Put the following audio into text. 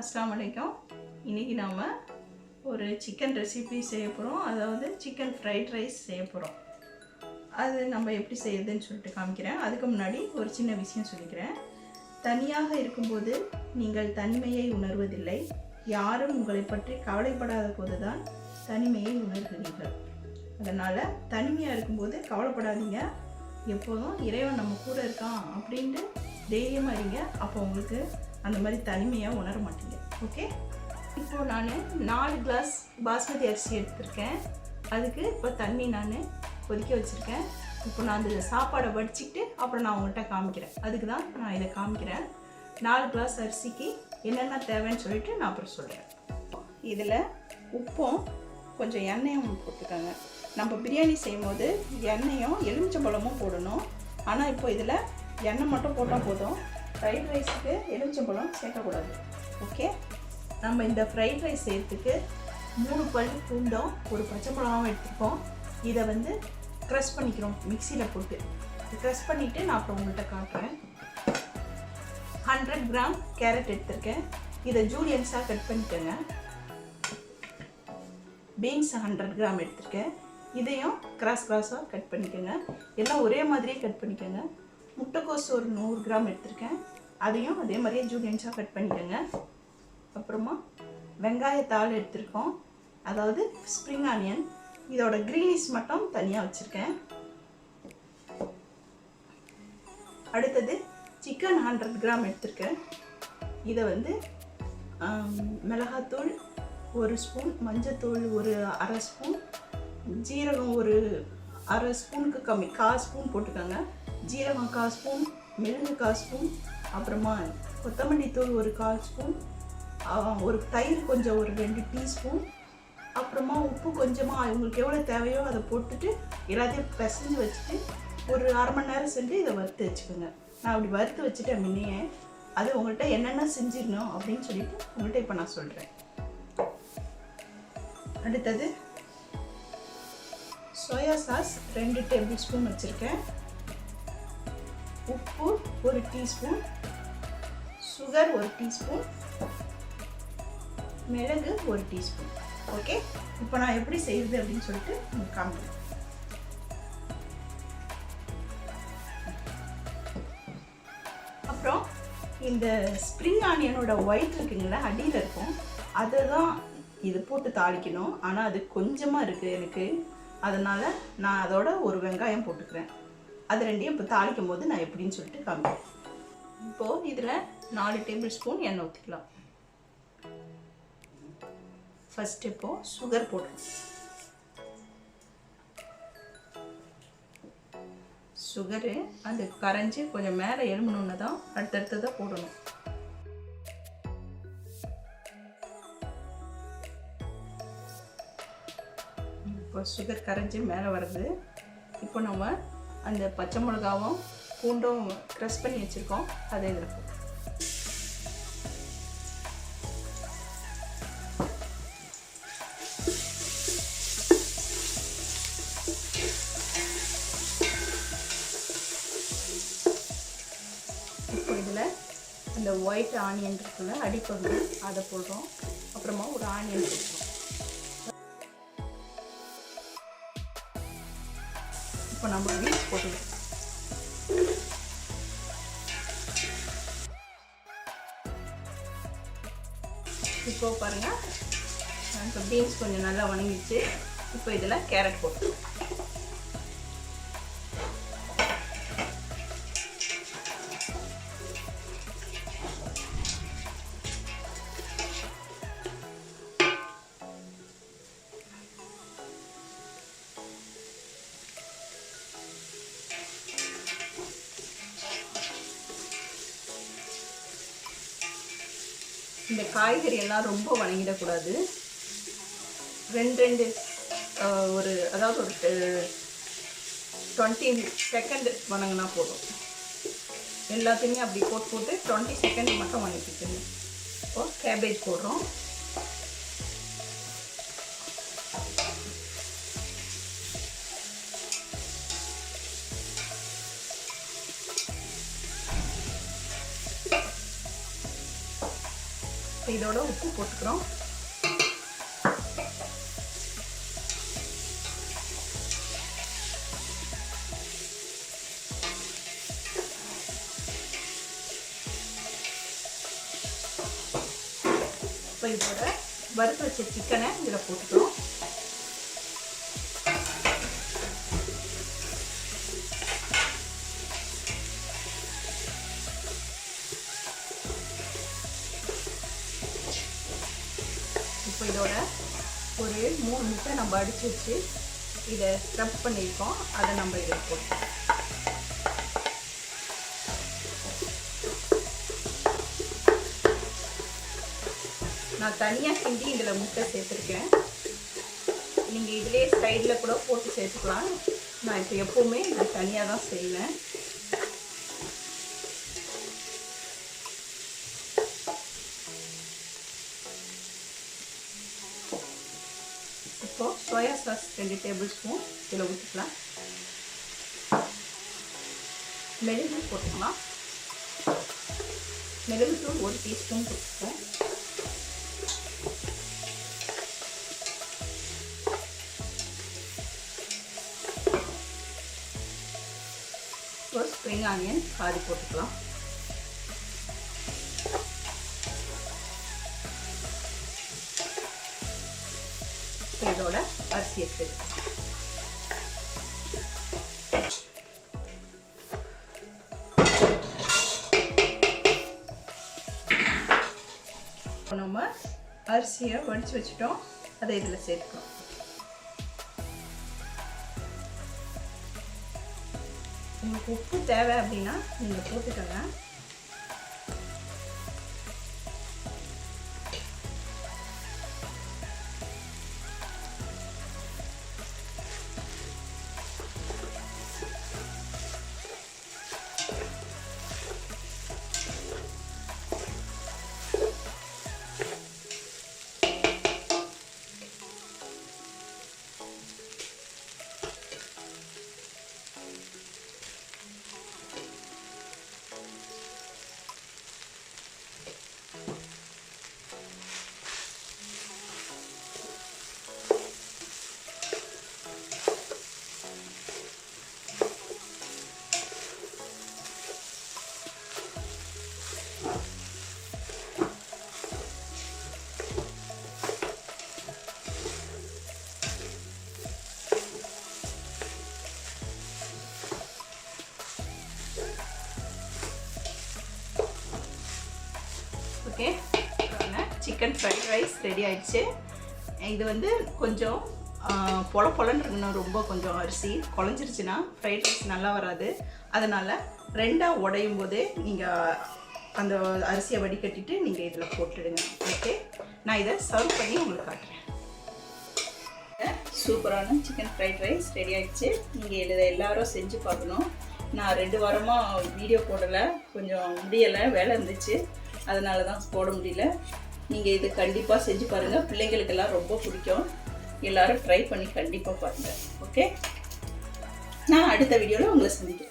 अस्सलाम वालेकुम இன்னைக்கு நாம ஒரு சிக்கன் ரெசிபி செய்ய போறோம் அதாவது சிக்கன் ஃப்ரைட் ரைஸ் செய்ய போறோம் அது நம்ம எப்படி செய்யறதுன்னு சொல்லிட்டு காமிக்கிறேன் அதுக்கு முன்னாடி ஒரு சின்ன விஷயம் சொல்லிக்கிறேன் தனியாக இருக்கும்போது நீங்கள் தனிமையை உணர்வதில்லை யாரும் உங்களை பற்றி கவலைப்படாத போதுதான் தனிமையை உணர்கிறீர்கள் அதனால தனிமையா இருக்கும்போது கவலைப்படாதீங்க எப்போதும் இறைவன் நம்ம கூட இருக்கான் அப்படினு தைரியமா இருங்க அப்போ உங்களுக்கு அந்த மாதிரி தனிமையா உணர மாட்டீங்க ஓகே இப்போ நான் 4 கிளாஸ் பாஸ்மதி அரிசி எடுத்துர்க்கேன் அதுக்கு இப்போ தண்ணி நான் கொதிக்க வச்சிருக்கேன் இப்போ நான் அந்த சாப்பாடை வடிச்சிட்டு அப்புறம் நான் உங்கள்கிட்ட காமிக்கிறேன் அதுக்கு தான் நான் இதை காமிக்கிறேன் 4 கிளாஸ் அரிசிக்கு என்னென்ன தேவைன்னு சொல்லிட்டு நான் அப்புறம் சொல்கிறேன் இதில் உப்பும் கொஞ்சம் எண்ணெயும் போட்டுக்கோங்க நம்ம பிரியாணி செய்யும்போது எண்ணெயும் எலுமிச்சம்பழமும் போடணும் ஆனால் இப்போ இதில் எண்ணெய் மட்டும் போட்டால் போதும் ஃப்ரைட் ரைஸுக்கு எலுமிச்சம்பழம் சேர்க்கக்கூடாது ஓகே நம்ம இந்த ஃப்ரைட் ரைஸ் செய்யறதுக்கு 3 பல் பூண்டும் ஒரு பச்சை மிளகாவும் எடுத்துப்போம் இதை வந்து க்ரஷ் பண்ணிக்கிறோம் மிக்சியில் போட்டு க்ரஷ் பண்ணிவிட்டு நான் அப்புறம் உங்கள்கிட்ட காட்டுறேன் 100 கிராம் கேரட் எடுத்திருக்கேன் இதை ஜூலியன்ஸாக கட் பண்ணிக்கோங்க பீன்ஸ் 100 கிராம் எடுத்திருக்கேன் இதையும் கிராஸாக கட் பண்ணிக்கோங்க எல்லாம் ஒரே மாதிரியே கட் பண்ணிக்கோங்க முட்டைக்கோஸ் ஒரு 100 கிராம் எடுத்திருக்கேன் அதையும் அதே மாதிரியே ஜூலியன்ஸாக கட் பண்ணிக்கோங்க அப்புறமா வெங்காயத்தாள் எடுத்திருக்கோம் அதாவது ஸ்ப்ரிங் ஆனியன் இதோட க்ரீனிஷ் மட்டும் தனியாக வச்சுருக்கேன் அடுத்தது சிக்கன் 100 கிராம் எடுத்திருக்கேன் இதை வந்து மிளகாத்தூள் 1 ஸ்பூன் மஞ்சத்தூள் ஒரு அரை ஸ்பூன் ஜீரகம் ஒரு அரை ஸ்பூனுக்கு கம்மி 1/4 ஸ்பூன் போட்டுக்கோங்க ஜீரகம் 1/4 ஸ்பூன் மிளகு 1/4 ஸ்பூன் அப்புறமா கொத்தமல்லி தூள் ஒரு 1/4 ஸ்பூன் ஒரு தயிர் கொஞ்சம் ஒரு 2 டீஸ்பூன் அப்புறமா உப்பு கொஞ்சமாக உங்களுக்கு எவ்வளோ தேவையோ அதை போட்டுட்டு எல்லாத்தையும் பிசைஞ்சு வச்சுட்டு ஒரு அரை மணி நேரம் செஞ்சு இதை வறுத்து வச்சுக்கோங்க நான் அப்படி வறுத்து வச்சுட்டேன் முன்னையே அது உங்கள்கிட்ட என்னென்ன செஞ்சிடணும் அப்படின்னு சொல்லிட்டு உங்கள்கிட்ட இப்போ நான் சொல்கிறேன் அடுத்தது சோயா சாஸ் 2 டேபிள் ஸ்பூன் வச்சுருக்கேன் உப்பு ஒரு டீஸ்பூன் சுகர் ஒரு டீஸ்பூன் மிளகு ஒரு டீஸ்பூன் ஓகே இப்போ நான் எப்படி செய்யுது அப்படின்னு சொல்லிட்டு உங்களுக்கு காமிக்கிறேன் அப்புறம் இந்த ஸ்ப்ரிங் ஆனியனோட ஒயிட் இருக்குங்களா அடியில் இருக்கும் அதை தான் இது போட்டு தாளிக்கணும் ஆனால் அது கொஞ்சமாக இருக்குது எனக்கு அதனால் நான் அதோட ஒரு வெங்காயம் போட்டுக்கிறேன் அது ரெண்டையும் இப்போ தாளிக்கும் போது நான் எப்படின்னு சொல்லிட்டு காமிக்கிறேன் இப்போது இதில் 4 டேபிள் ஸ்பூன் எண்ணெய் ஊற்றிக்கலாம் ஃபர்ஸ்ட் இப்போ சுகர் போடுறோம் சுகரு அது கரைஞ்சி கொஞ்சம் மேலே எழுமணுன்னு தான் அடுத்தடுத்ததாக போடணும் இப்போ சுகர் கரைஞ்சி மேலே வருது இப்போ நம்ம அந்த பச்சை மிளகாவும் பூண்டும் க்ரஷ் பண்ணி வச்சுருக்கோம் அதை இதில் போடுறோம் இப்போ இதில் அந்த ஒயிட் ஆனியன் இருக்குல்ல அடிப்பகுதி அதை போடுறோம் அப்புறமா ஒரு ஆனியன் போடுறோம் இப்போ நம்ம பீன்ஸ் போட்டுக்கலாம் இப்போ பாருங்கள் இப்போ பீன்ஸ் கொஞ்சம் நல்லா வணங்கிச்சு இப்போ இதில் கேரட் போட்டுக்கலாம் இந்த காய்கறி எல்லாம் ரொம்ப வணங்கிடக்கூடாது 2 ஒரு அதாவது ஒரு 20 செகண்ட் வணங்கினா போதும் எல்லாத்தையுமே அப்படி போட்டு 20 செகண்ட் மட்டும் வணக்கிக்கணும் இப்போ கேபேஜ் போடுறோம் இதோட உப்பு போட்டுக்கிறோம். இப்போ இதோட வறுத்து வச்ச சிக்கனை இதில் போட்டுக்கிறோம். இப்போ இதோட ஒரு 3 முட்டை நம்ம அடித்து வச்சு இதை ஸ்க்ரப் பண்ணியிருக்கோம். அதை நம்ம இதில் போட்டோம். நான் தனியாக கிண்டி இதில் முட்டை சேர்த்துருக்கேன். நீங்கள் இதிலே சைடில் கூட போட்டு சேர்த்துக்கலாம். நான் இப்போ எப்போவுமே இது தனியாக தான் செய்வேன். இப்போது சோயா சாஸ் 2 டேபிள் ஸ்பூன் இதில் ஊற்றிக்கலாம். மிளகு போட்டுக்கலாம். மிளகுத்தூள் 1 டீஸ்பூன் போட்டுப்போம். ஸ்ப்ரிங் ஆனியன் பாதி போட்டுக்கலாம். இதோட அரிசி எடுத்து நம்ம அரிசியை வடித்து வச்சுட்டோம். அதை இதில் சேர்த்துக்கலாம். உங்களுக்கு உப்பு தேவை அப்படின்னா நீங்கள் போட்டுக்கோங்க. Okay, chicken fried rice ready ஆயிடுச்சு. இது வந்து கொஞ்சம் பொலன்னு இருக்கணும். ரொம்ப கொஞ்சம் அரிசி குழஞ்சிருச்சுன்னா ஃப்ரைட் ரைஸ் நல்லா வராது. அதனால் 2ஆக உடையும் போதே நீங்கள் அந்த அரிசியை வடிகட்டிட்டு நீங்கள் இதில் போட்டுடுங்க. ஓகே, நான் இதை சர்வ் பண்ணி உங்களுக்கு காட்டுறேன். சூப்பரான சிக்கன் ஃப்ரைட் ரைஸ் ரெடி ஆயிடுச்சு. நீங்கள் இதை எல்லாரும் செஞ்சு பார்க்கணும். நான் 2 வாரமாக வீடியோ போடலை, கொஞ்சம் முடியலை, வேலை இருந்துச்சு, அதனால தான் போட முடியல. நீங்கள் இது கண்டிப்பாக செஞ்சு பாருங்கள். பிள்ளைங்களுக்கெல்லாம் ரொம்ப பிடிக்கும். எல்லோரும் ட்ரை பண்ணி கண்டிப்பாக பாருங்கள். ஓகே, நான் அடுத்த வீடியோவில் உங்களை சந்திக்கிறேன்.